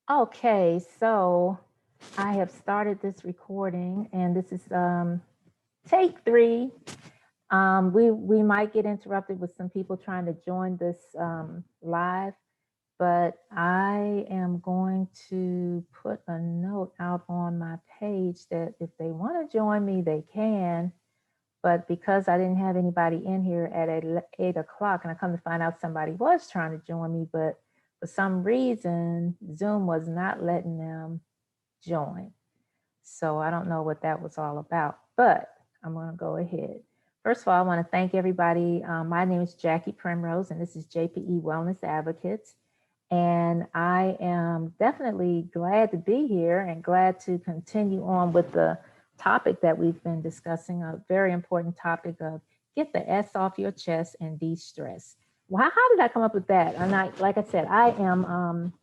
Okay, so I have started this recording, and this is take three. We might get interrupted with some people trying to join this live, but I am going to put a note out on my page that if they want to join me, they can. But because I didn't have anybody in here at 8 o'clock, and I come to find out somebody was trying to join me, but for some reason, Zoom was not letting them join. So I don't know what that was all about, but I'm going to go ahead. First of all, I want to thank everybody. My name is Jackie Primrose, and this is JPE Wellness Advocates. And I am definitely glad to be here and glad to continue on with the topic that we've been discussing, a very important topic of get the S off your chest and de-stress. Well, how did I come up with that? And like I said, I am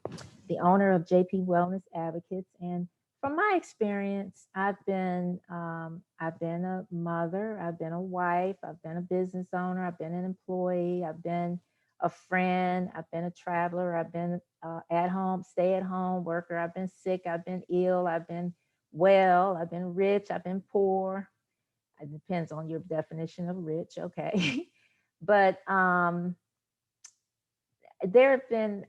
the owner of JP Wellness Advocates, and from my experience, I've been a mother, I've been a wife, I've been a business owner, I've been an employee, I've been a friend, I've been a traveler, I've been at home, stay at home worker, I've been sick, I've been ill, I've been well, I've been rich, I've been poor. It depends on your definition of rich, okay? But there have been,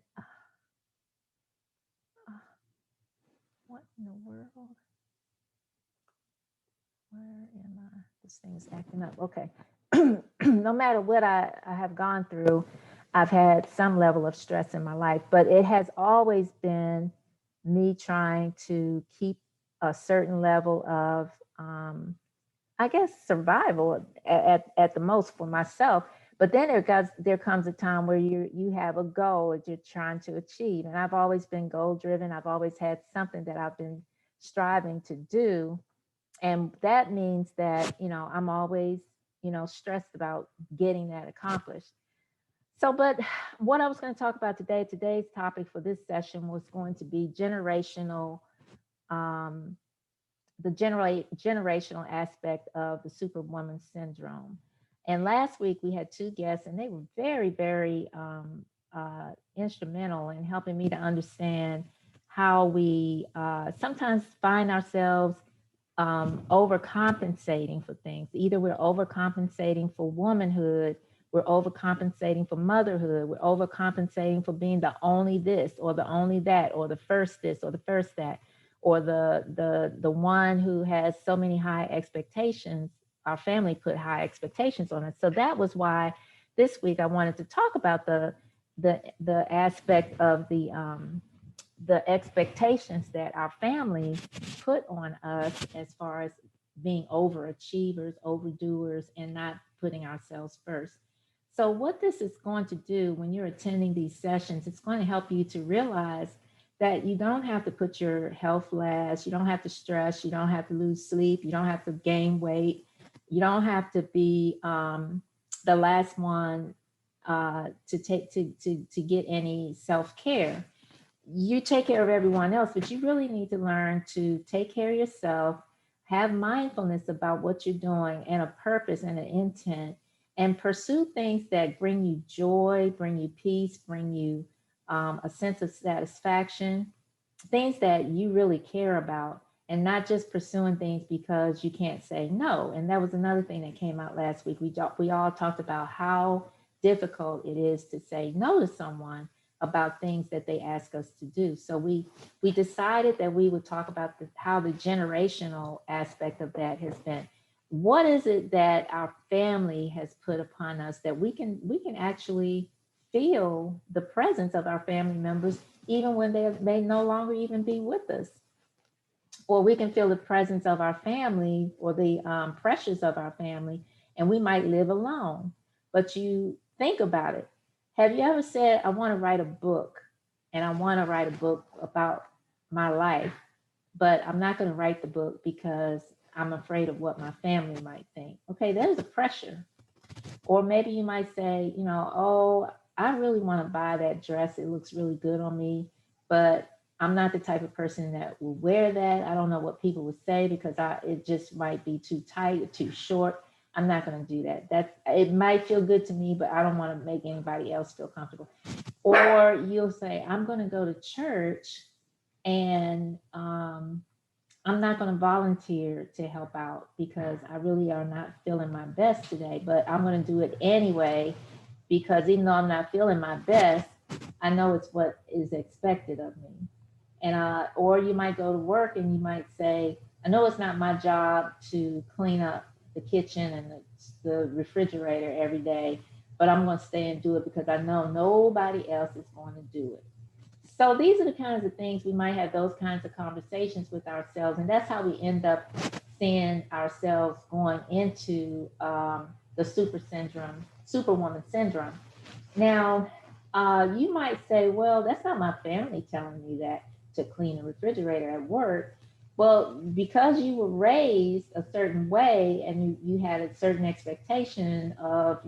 what in the world? Where am I? This thing's acting up. Okay. No matter what I have gone through, I've had some level of stress in my life, but it has always been me trying to keep a certain level of, I guess, survival at the most for myself. But then there comes a time where you have a goal that you're trying to achieve. And I've always been goal driven. I've always had something that I've been striving to do, and that means that I'm always stressed about getting that accomplished. So but what I was going to talk about today's topic for this session was going to be um, generational aspect of the superwoman syndrome. And last week we had two guests, and they were very, very instrumental in helping me to understand how we sometimes find ourselves overcompensating for things. Either we're overcompensating for womanhood, we're overcompensating for motherhood, we're overcompensating for being the only this or the only that or the first this or the first that or the one who has so many high expectations. Our family put high expectations on us. So that was why this week I wanted to talk about the aspect of the expectations that our family put on us as far as being overachievers, overdoers, and not putting ourselves first. So, what this is going to do when you're attending these sessions, it's going to help you to realize that you don't have to put your health last, you don't have to stress, you don't have to lose sleep, you don't have to gain weight, you don't have to be the last one to take to get any self care. You take care of everyone else, but you really need to learn to take care of yourself, have mindfulness about what you're doing and a purpose and an intent, and pursue things that bring you joy, bring you peace, bring you a sense of satisfaction, things that you really care about, and not just pursuing things because you can't say no. And that was another thing that came out last week. We all talked about how difficult it is to say no to someone about things that they ask us to do. So we decided that we would talk about how the generational aspect of that has been. What is it that our family has put upon us that we can actually feel the presence of our family members even when they may no longer even be with us? Or we can feel the presence of our family or the pressures of our family, and we might live alone. But you think about it. Have you ever said, I want to write a book, and I want to write a book about my life, but I'm not going to write the book because I'm afraid of what my family might think? Okay, there's a pressure. Or maybe you might say, oh, I really want to buy that dress. It looks really good on me, but I'm not the type of person that will wear that. I don't know what people would say because it just might be too tight or too short. I'm not going to do that. That it might feel good to me, but I don't want to make anybody else feel comfortable. Or you'll say, I'm going to go to church And I'm not going to volunteer to help out because I really are not feeling my best today, but I'm going to do it anyway because even though I'm not feeling my best, I know it's what is expected of me. And or you might go to work and you might say, I know it's not my job to clean up the kitchen and the refrigerator every day, but I'm going to stay and do it because I know nobody else is going to do it. So these are the kinds of things we might have those kinds of conversations with ourselves, and that's how we end up seeing ourselves going into the superwoman syndrome. Now, you might say, well, that's not my family telling me that to clean the refrigerator at work. Well, because you were raised a certain way and you had a certain expectation of,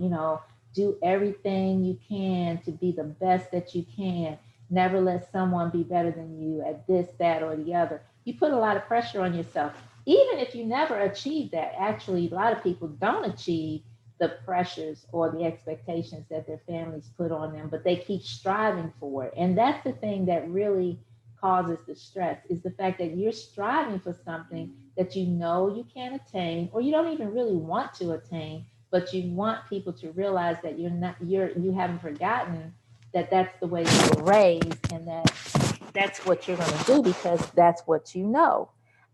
do everything you can to be the best that you can. Never let someone be better than you at this, that, or the other. You put a lot of pressure on yourself. Even if you never achieve that, actually, a lot of people don't achieve the pressures or the expectations that their families put on them, but they keep striving for it. And that's the thing that really causes the stress is the fact that you're striving for something that you know you can't attain or you don't even really want to attain, but you want people to realize that you haven't forgotten that that's the way you were raised and that that's what you're going to do because that's what you know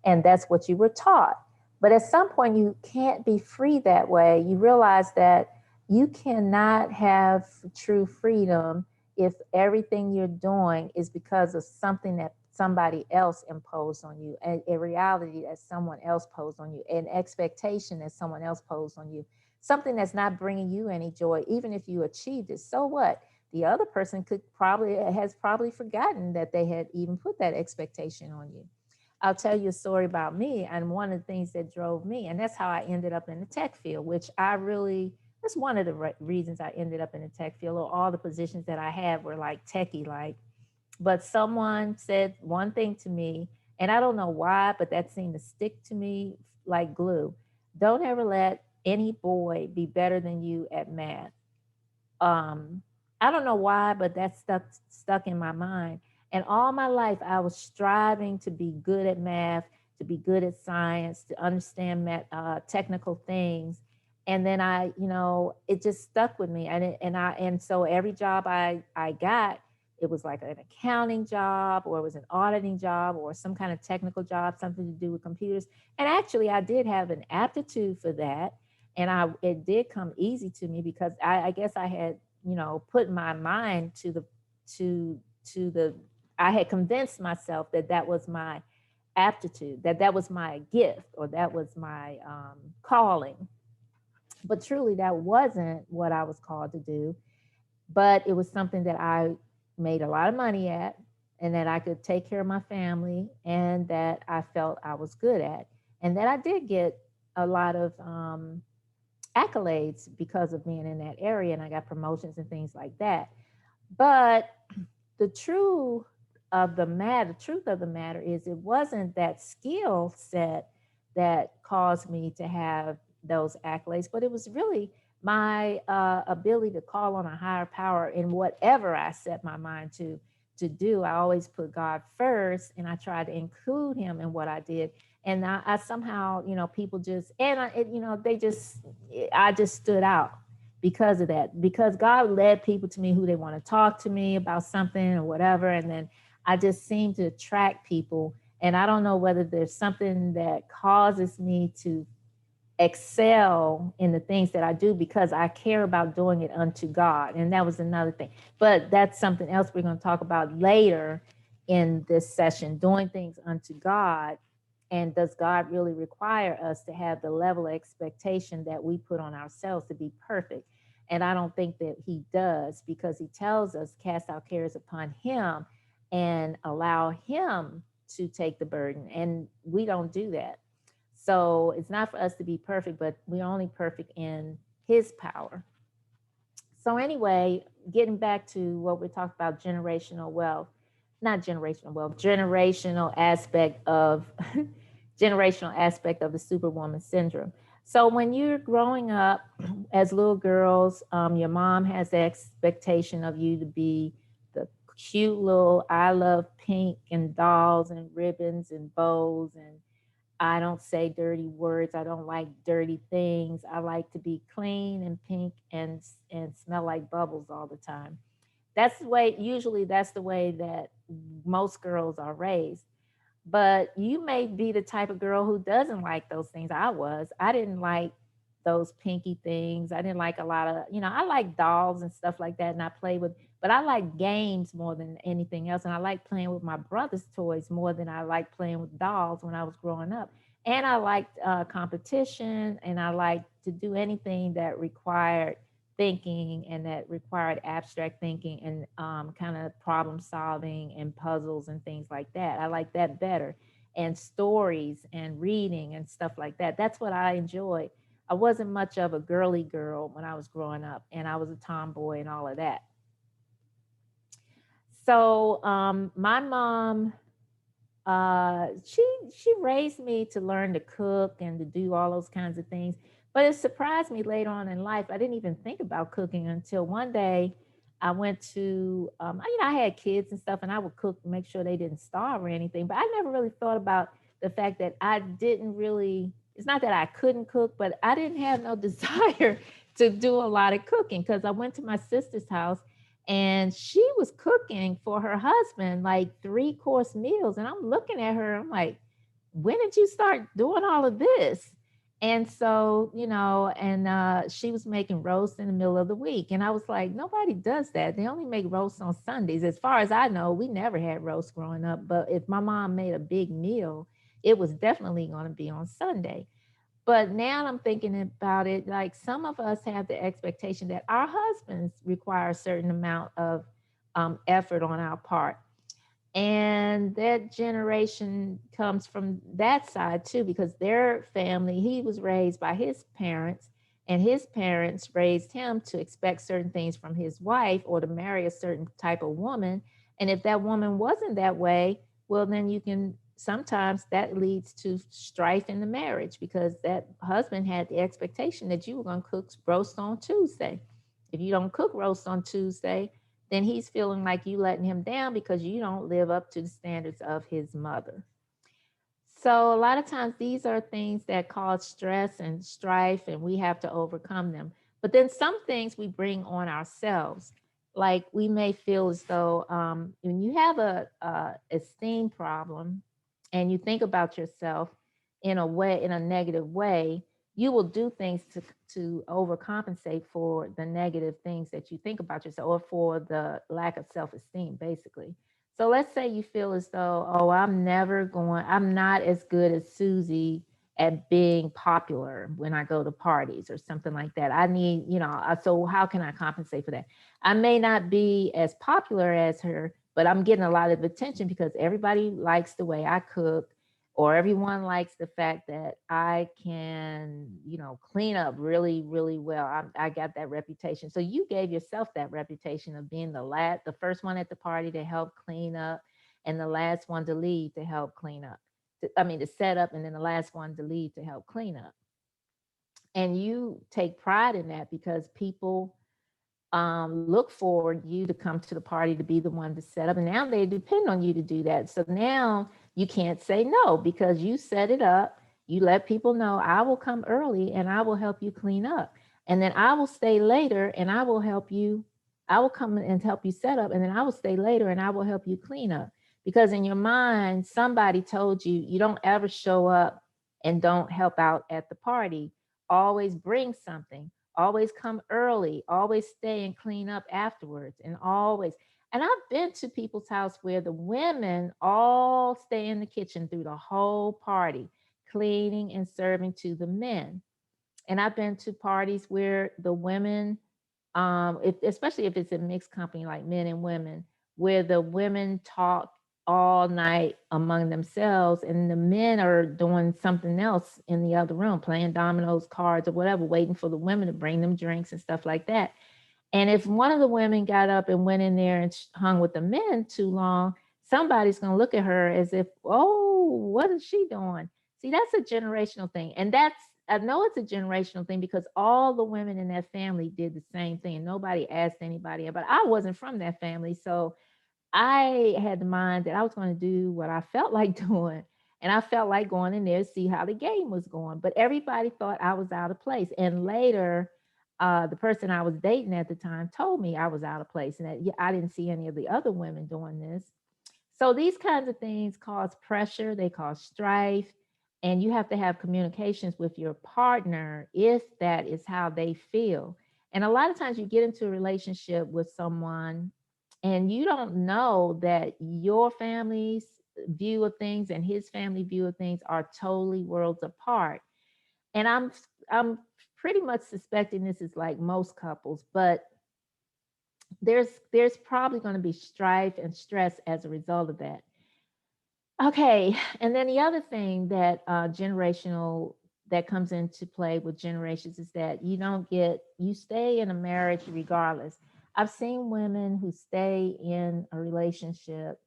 and that's what you were taught. But at some point, you can't be free that way. You realize that you cannot have true freedom if everything you're doing is because of something that somebody else imposed on you, a reality that someone else posed on you, an expectation that someone else posed on you, something that's not bringing you any joy, even if you achieved it. So what? The other person has probably forgotten that they had even put that expectation on you. I'll tell you a story about me and one of the things that drove me, and that's how I ended up in the tech field, which that's one of the reasons I ended up in the tech field. Or all the positions that I had were like techie like. But someone said one thing to me, and I don't know why, but that seemed to stick to me like glue. Don't ever let any boy be better than you at math. um I don't know why, but that stuck in my mind. And all my life I was striving to be good at math, to be good at science, to understand technical things. And then it just stuck with me. And so every job I got, it was like an accounting job, or it was an auditing job, or some kind of technical job, something to do with computers. And actually I did have an aptitude for that, and it did come easy to me because I guess I had put my mind to the I had convinced myself that that was my aptitude, that was my gift, or that was my calling. But truly that wasn't what I was called to do. But it was something that I made a lot of money at, and that I could take care of my family, and that I felt I was good at, and that I did get a lot of accolades because of being in that area, and I got promotions and things like that. But the truth of the matter is it wasn't that skill set that caused me to have those accolades, but it was really my ability to call on a higher power in whatever I set my mind to do. I always put God first, and I tried to include Him in what I did. And I somehow, people just, and I just stood out because of that, because God led people to me who they want to talk to me about something or whatever. And then I just seem to attract people. And I don't know whether there's something that causes me to excel in the things that I do because I care about doing it unto God. And that was another thing. But that's something else we're going to talk about later in this session, doing things unto God. And does God really require us to have the level of expectation that we put on ourselves to be perfect? And I don't think that He does, because He tells us, cast our cares upon Him and allow Him to take the burden. And we don't do that. So it's not for us to be perfect, but we're only perfect in His power. So anyway, getting back to what we're talking about, generational wealth, not generational wealth, generational aspect of the superwoman syndrome. So when you're growing up as little girls, your mom has the expectation of you to be the cute little, I love pink and dolls and ribbons and bows, and I don't say dirty words. I don't like dirty things. I like to be clean and pink and smell like bubbles all the time. That's the way, usually that's the way that most girls are raised. But you may be the type of girl who doesn't like those things. I was. I didn't like those pinky things. I didn't like a lot of, I like dolls and stuff like that, and I play with, but I like games more than anything else. And I like playing with my brother's toys more than I like playing with dolls when I was growing up. And I liked competition, and I liked to do anything that required thinking and that required abstract thinking and kind of problem solving and puzzles and things like that. I like that better. And stories and reading and stuff like that. That's what I enjoyed. I wasn't much of a girly girl when I was growing up, and I was a tomboy and all of that. So my mom, she raised me to learn to cook and to do all those kinds of things. But it surprised me later on in life. I didn't even think about cooking until one day I went to, I had kids and stuff, and I would cook, make sure they didn't starve or anything. But I never really thought about the fact that I didn't really. It's not that I couldn't cook, but I didn't have no desire to do a lot of cooking because I went to my sister's house and she was cooking for her husband like 3-course meals, and I'm looking at her, I'm like, when did you start doing all of this? And so, and she was making roast in the middle of the week, and I was like, nobody does that. They only make roast on Sundays. As far as I know, we never had roast growing up, but if my mom made a big meal, it was definitely going to be on Sunday. But now I'm thinking about it, like some of us have the expectation that our husbands require a certain amount of effort on our part. And that generation comes from that side too, because their family, he was raised by his parents, and his parents raised him to expect certain things from his wife or to marry a certain type of woman. And if that woman wasn't that way, well, then you can sometimes that leads to strife in the marriage because that husband had the expectation that you were going to cook roast on Tuesday. If you don't cook roast on Tuesday, then he's feeling like you letting him down because you don't live up to the standards of his mother. So a lot of times these are things that cause stress and strife, and we have to overcome them. But then some things we bring on ourselves. Like we may feel as though when you have a esteem problem and you think about yourself in a way, in a negative way, you will do things to overcompensate for the negative things that you think about yourself or for the lack of self-esteem, basically. So let's say you feel as though, oh, I'm not as good as Susie at being popular when I go to parties or something like that. I need, so how can I compensate for that? I may not be as popular as her, but I'm getting a lot of attention because everybody likes the way I cook, or everyone likes the fact that I can, clean up really, really well. I got that reputation. So you gave yourself that reputation of being the first one at the party to help clean up, and the last one to leave to help clean up. To set up, and then the last one to leave to help clean up. And you take pride in that because people look for you to come to the party to be the one to set up. And now they depend on you to do that. So now you can't say no because you set it up. You let people know I will come early and I will help you clean up. And then I will stay later and I will help you. I will come and help you set up. And then I will stay later and I will help you clean up. Because in your mind, somebody told you you don't ever show up and don't help out at the party. Always bring something, always come early, always stay and clean up afterwards, and always. And I've been to people's house where the women all stay in the kitchen through the whole party, cleaning and serving to the men. And I've been to parties where the women, especially if it's a mixed company like men and women, where the women talk all night among themselves and the men are doing something else in the other room, playing dominoes, cards, or whatever, waiting for the women to bring them drinks and stuff like that. And if one of the women got up and went in there and hung with the men too long, somebody's going to look at her as if, oh, what is she doing? See, that's a generational thing. And I know it's a generational thing because all the women in that family did the same thing. Nobody asked anybody, but I wasn't from that family. So I had the mind that I was going to do what I felt like doing. And I felt like going in there to see how the game was going. But everybody thought I was out of place. And later, the person I was dating at the time told me I was out of place and that I didn't see any of the other women doing this. So these kinds of things cause pressure, they cause strife, and you have to have communications with your partner if that is how they feel. And a lot of times you get into a relationship with someone and you don't know that your family's view of things and his family view of things are totally worlds apart. And I'm pretty much suspecting this is like most couples, but there's probably going to be strife and stress as a result of that. Okay, and then the other thing that generational that comes into play with generations is that you stay in a marriage regardless. I've seen women who stay in a relationship,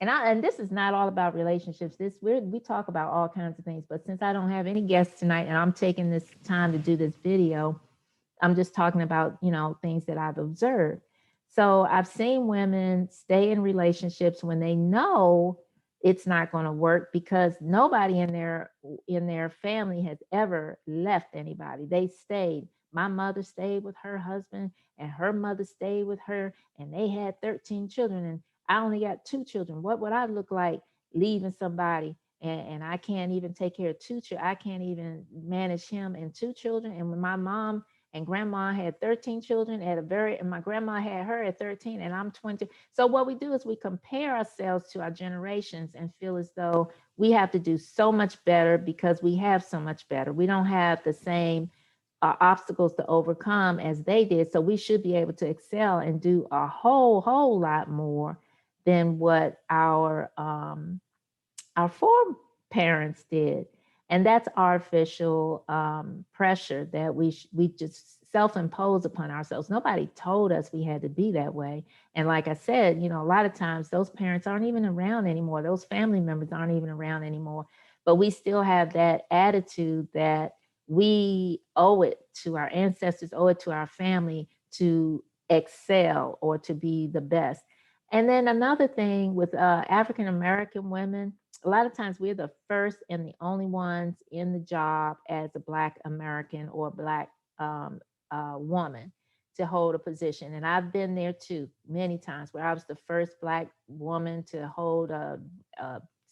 and this is not all about relationships. We talk about all kinds of things, but since I don't have any guests tonight, and I'm taking this time to do this video, I'm just talking about, things that I've observed. So I've seen women stay in relationships when they know it's not going to work because nobody in their family has ever left anybody. They stayed. My mother stayed with her husband and her mother stayed with her and they had 13 children and I only got 2 children. What would I look like leaving somebody and I can't even take care of 2 children. I can't even manage him and 2 children. And when my mom and grandma had 13 children and my grandma had her at 13 and I'm 20. So what we do is we compare ourselves to our generations and feel as though we have to do so much better because we have so much better. We don't have the same obstacles to overcome as they did. So we should be able to excel and do a whole lot more than what our foreparents did. And that's artificial pressure that we just self-impose upon ourselves. Nobody told us we had to be that way. And like I said, a lot of times those parents aren't even around anymore. Those family members aren't even around anymore. But we still have that attitude that we owe it to our ancestors, owe it to our family to excel or to be the best. And then another thing with African American women, a lot of times we're the first and the only ones in the job as a Black American or Black um, woman to hold a position. And I've been there too many times where I was the first Black woman to hold a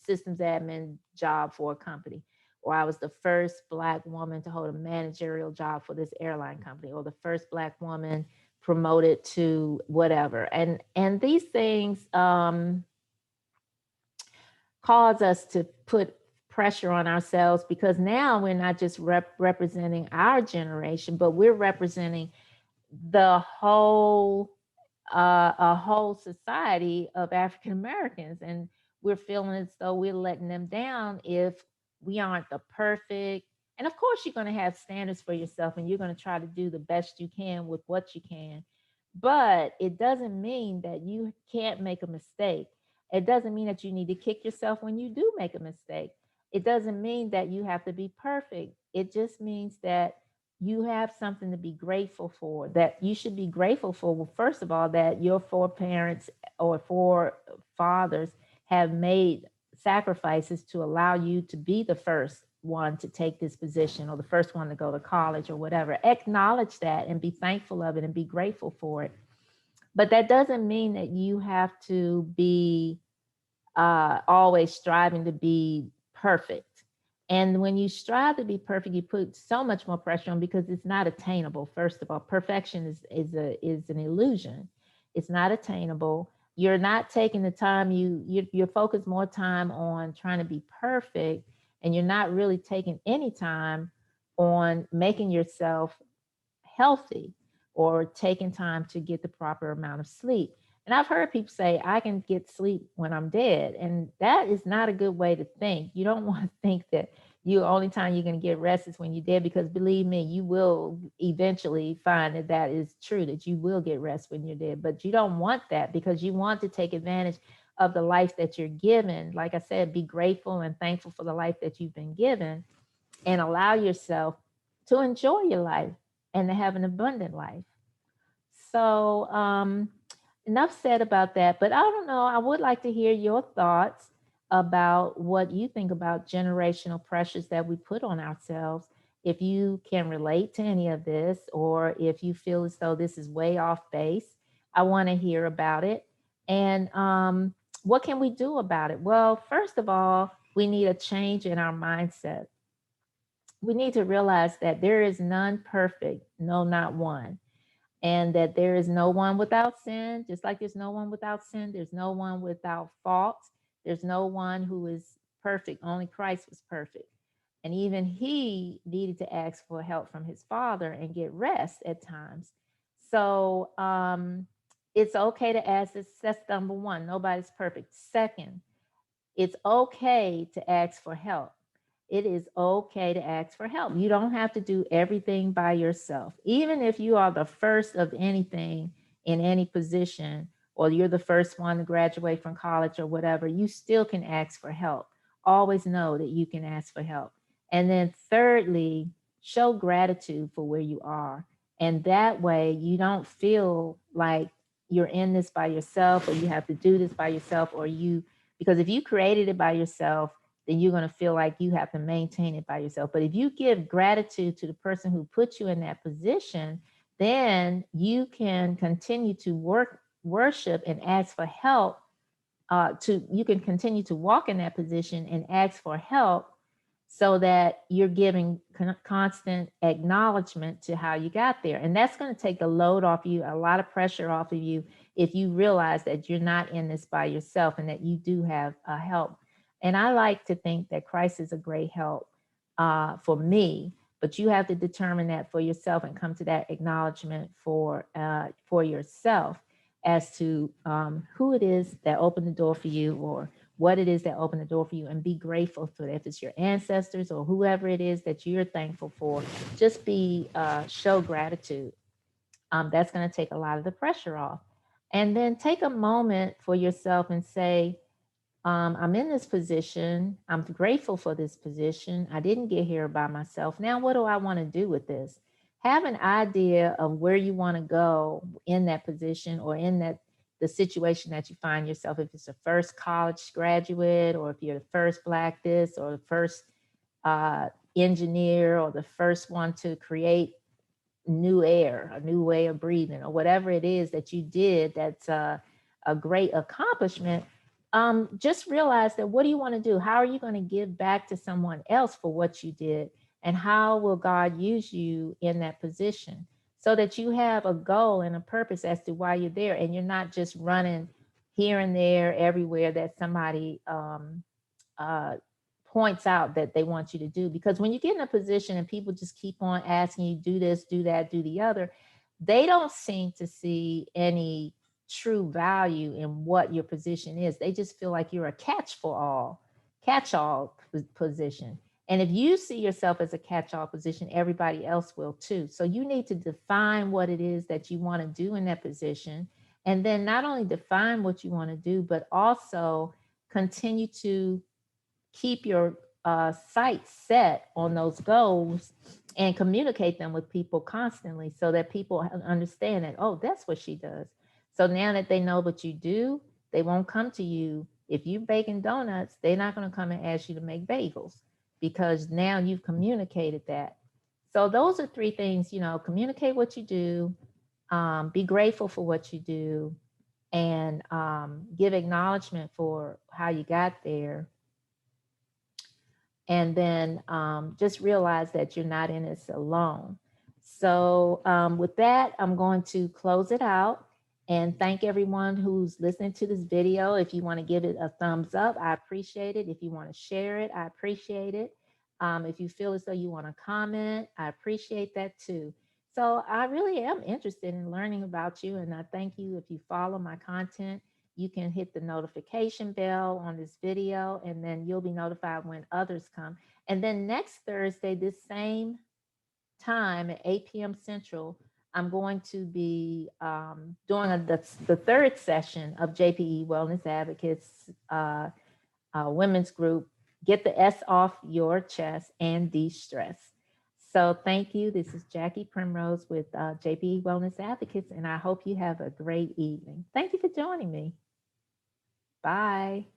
systems admin job for a company, or I was the first Black woman to hold a managerial job for this airline company, or the first Black woman promoted to whatever. And these things cause us to put pressure on ourselves because now we're not just representing our generation, but we're representing the whole a whole society of African Americans, and we're feeling as though we're letting them down if we aren't the perfect. And of course, you're going to have standards for yourself, and you're going to try to do the best you can with what you can. But it doesn't mean that you can't make a mistake. It doesn't mean that you need to kick yourself when you do make a mistake. It doesn't mean that you have to be perfect. It just means that you have something to be grateful for, that you should be grateful for. Well, first of all, that your foreparents or forefathers have made sacrifices to allow you to be the first one to take this position or the first one to go to college or whatever. Acknowledge that and be thankful of it and be grateful for it. But that doesn't mean that you have to be always striving to be perfect. And when you strive to be perfect, you put so much more pressure on because it's not attainable. First of all, perfection is an illusion. It's not attainable. You're not taking the time. You're focused more time on trying to be perfect, and you're not really taking any time on making yourself healthy or taking time to get the proper amount of sleep. And I've heard people say, I can get sleep when I'm dead. And that is not a good way to think. You don't want to think that the only time you're going to get rest is when you're dead, because believe me, you will eventually find that that is true, that you will get rest when you're dead. But you don't want that because you want to take advantage of the life that you're given. Like I said, be grateful and thankful for the life that you've been given and allow yourself to enjoy your life and to have an abundant life. So enough said about that. But I don't know. I would like to hear your thoughts about what you think about generational pressures that we put on ourselves. If you can relate to any of this, or if you feel as though this is way off base, I want to hear about it. And what can we do about it? Well, first of all, we need a change in our mindset. We need to realize that there is none perfect, no, not one, and that there is no one without sin. Just like there's no one without sin, there's no one without fault. There's no one who is perfect. Only Christ was perfect. And even he needed to ask for help from his father and get rest at times. So it's okay to ask this. That's number one. Nobody's perfect. Second, it's okay to ask for help. It is okay to ask for help. You don't have to do everything by yourself. Even if you are the first of anything in any position, or you're the first one to graduate from college or whatever, you still can ask for help. Always know that you can ask for help. And then, thirdly, show gratitude for where you are. And that way, you don't feel like you're in this by yourself, or you have to do this by yourself, or because if you created it by yourself, then you're going to feel like you have to maintain it by yourself. But if you give gratitude to the person who put you in that position, then you can continue to worship and ask for help. You can continue to walk in that position and ask for help, so that you're giving constant acknowledgement to how you got there. And that's going to take a load off you, a lot of pressure off of you, if you realize that you're not in this by yourself and that you do have help. And I like to think that Christ is a great help for me, but you have to determine that for yourself and come to that acknowledgement for yourself, as to who it is that opened the door for you, or what it is that opened the door for you, and be grateful for that. If it's your ancestors or whoever it is that you're thankful for, just show gratitude. That's going to take a lot of the pressure off. And then take a moment for yourself and say, I'm in this position. I'm grateful for this position. I didn't get here by myself. Now, what do I want to do with this? Have an idea of where you want to go in that position, or in the situation that you find yourself. If it's a first college graduate, or if you're the first Black this, or the first engineer, or the first one to create new air, a new way of breathing, or whatever it is that you did that's a great accomplishment. Just realize that, what do you want to do? How are you going to give back to someone else for what you did? And how will God use you in that position? So that you have a goal and a purpose as to why you're there, and you're not just running here and there, everywhere that somebody uh, points out that they want you to do. Because when you get in a position and people just keep on asking you, do this, do that, do the other, they don't seem to see any true value in what your position is. They just feel like you're a catch-all position. And if you see yourself as a catch-all position, everybody else will too. So you need to define what it is that you want to do in that position. And then not only define what you want to do, but also continue to keep your sights set on those goals, and communicate them with people constantly, so that people understand that, oh, that's what she does. So now that they know what you do, they won't come to you. If you're baking donuts, they're not going to come and ask you to make bagels, because now you've communicated that. So those are three things, communicate what you do, be grateful for what you do, and give acknowledgement for how you got there. And then just realize that you're not in this alone. So with that, I'm going to close it out and thank everyone who's listening to this video. If you want to give it a thumbs up, I appreciate it. If you want to share it, I appreciate it. If you feel as though you want to comment, I appreciate that too. So I really am interested in learning about you, and I thank you. If you follow my content, you can hit the notification bell on this video, and then you'll be notified when others come. And then next Thursday, this same time at 8 p.m. Central, I'm going to be doing the third session of JPE Wellness Advocates women's group, Get the S Off Your Chest and De-Stress. So thank you. This is Jackie Primrose with JP Wellness Advocates, and I hope you have a great evening. Thank you for joining me. Bye.